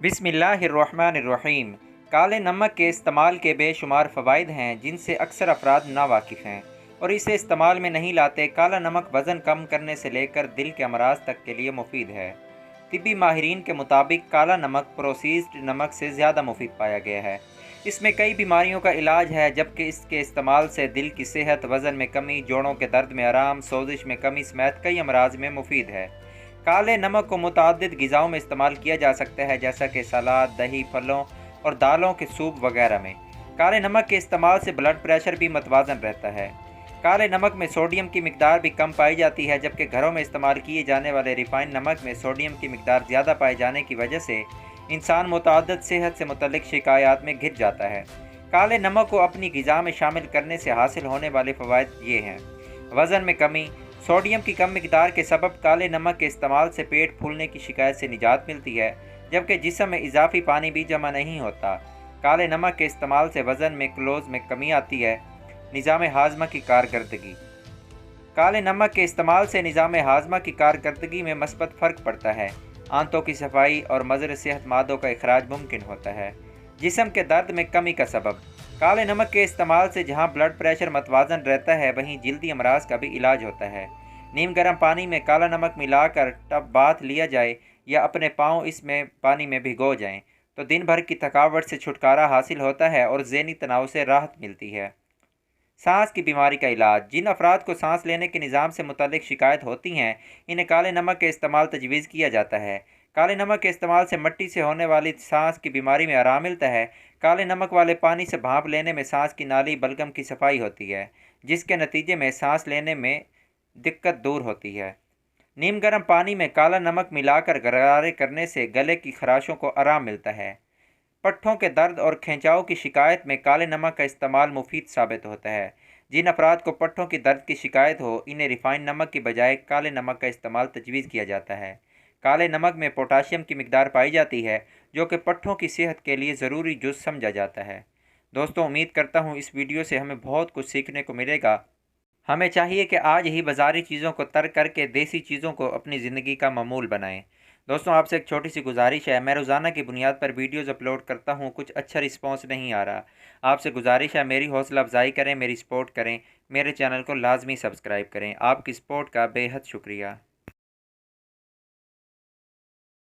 बिस्मिल्लाहिर्रहमानिर्रहीम। काले नमक के इस्तेमाल के बेशुमार फ़वाइद हैं जिनसे अक्सर अफराद नावाकिफ़ हैं और इसे इस्तेमाल में नहीं लाते। काला नमक वज़न कम करने से लेकर दिल के अमराज तक के लिए मुफीद है। तिब्बी माहिरीन के मुताबिक काला नमक प्रोसेस्ड नमक से ज़्यादा मुफीद पाया गया है। इसमें कई बीमारियों का इलाज है, जबकि इसके इस्तेमाल से दिल की सेहत, वज़न में कमी, जोड़ों के दर्द में आराम, सोजिश में कमी समेत कई अमराज में मुफीद है। काले नमक को मुतअद्दिद ग़िज़ाओं में इस्तेमाल किया जा सकता है, जैसा कि सलाद, दही, फलों और दालों के सूप वगैरह में। काले नमक के इस्तेमाल से ब्लड प्रेशर भी मतवाज़न रहता है। काले नमक में सोडियम की मिकदार भी कम पाई जाती है, जबकि घरों में इस्तेमाल किए जाने वाले रिफाइंड नमक में सोडियम की मिकदार ज़्यादा पाए जाने की वजह से इंसान मुतअद्दिद सेहत से मुतल्लिक़ शिकायत में घिर जाता है। काले नमक को अपनी ग़िज़ा में शामिल करने से हासिल होने वाले फ़वाइद ये हैं: वज़न में कमी। सोडियम की कम मिकदार के सबब काले नमक के इस्तेमाल से पेट फूलने की शिकायत से निजात मिलती है, जबकि जिस्म में इजाफी पानी भी जमा नहीं होता। काले नमक के इस्तेमाल से वज़न में क्लोज में कमी आती है। निज़ाम हाज़मा की कारकर्दगी। काले नमक के इस्तेमाल से निज़ाम हाज़मा की कारकर्दगी में मस्बत फ़र्क पड़ता है। आंतों की सफाई और मज़र सेहत मादों का इखराज मुमकिन होता है। जिस्म के दर्द में कमी का सबब। काले नमक के इस्तेमाल से जहां ब्लड प्रेशर मतवाज़न रहता है, वहीं जल्दी अमराज का भी इलाज होता है। नीम गर्म पानी में काला नमक मिलाकर टब बाथ लिया जाए या अपने पाँव इसमें पानी में भिगो जाएं, तो दिन भर की थकावट से छुटकारा हासिल होता है और ज़हनी तनाव से राहत मिलती है। सांस की बीमारी का इलाज। जिन अफराद को सांस लेने के निज़ाम से मुतल्लिक़ शिकायत होती हैं, इन्हें काले नमक के इस्तेमाल तजवीज़ किया जाता है। काले नमक के इस्तेमाल से मिट्टी से होने वाली सांस की बीमारी में आराम मिलता है। काले नमक वाले पानी से भाप लेने में सांस की नाली बलगम की सफाई होती है, जिसके नतीजे में सांस लेने में दिक्कत दूर होती है। नीम गर्म पानी में काला नमक मिलाकर गरारे करने से गले की खराशों को आराम मिलता है। पट्ठों के दर्द और खिंचाव की शिकायत में काले नमक का इस्तेमाल मुफीद साबित होता है। जिन अफराद को पट्ठों की दर्द की शिकायत हो, इन्हें रिफाइंड नमक की बजाय काले नमक का इस्तेमाल तजवीज़ किया जाता है। काले नमक में पोटाशियम की मिकदार पाई जाती है, जो कि पट्ठों की सेहत के लिए ज़रूरी जुज़ समझा जाता है। दोस्तों, उम्मीद करता हूँ इस वीडियो से हमें बहुत कुछ सीखने को मिलेगा। हमें चाहिए कि आज ही बाज़ारी चीज़ों को तर्क करके देसी चीज़ों को अपनी ज़िंदगी का मामूल बनाएं। दोस्तों, आपसे एक छोटी सी गुजारिश है। मैं रोज़ाना की बुनियाद पर वीडियोज़ अपलोड करता हूँ, कुछ अच्छा रिस्पॉन्स नहीं आ रहा। आपसे गुजारिश है, मेरी हौसला अफजाई करें, मेरी सपोर्ट करें, मेरे चैनल को लाजमी सब्सक्राइब करें। आपकी सपोर्ट का बेहद शुक्रिया।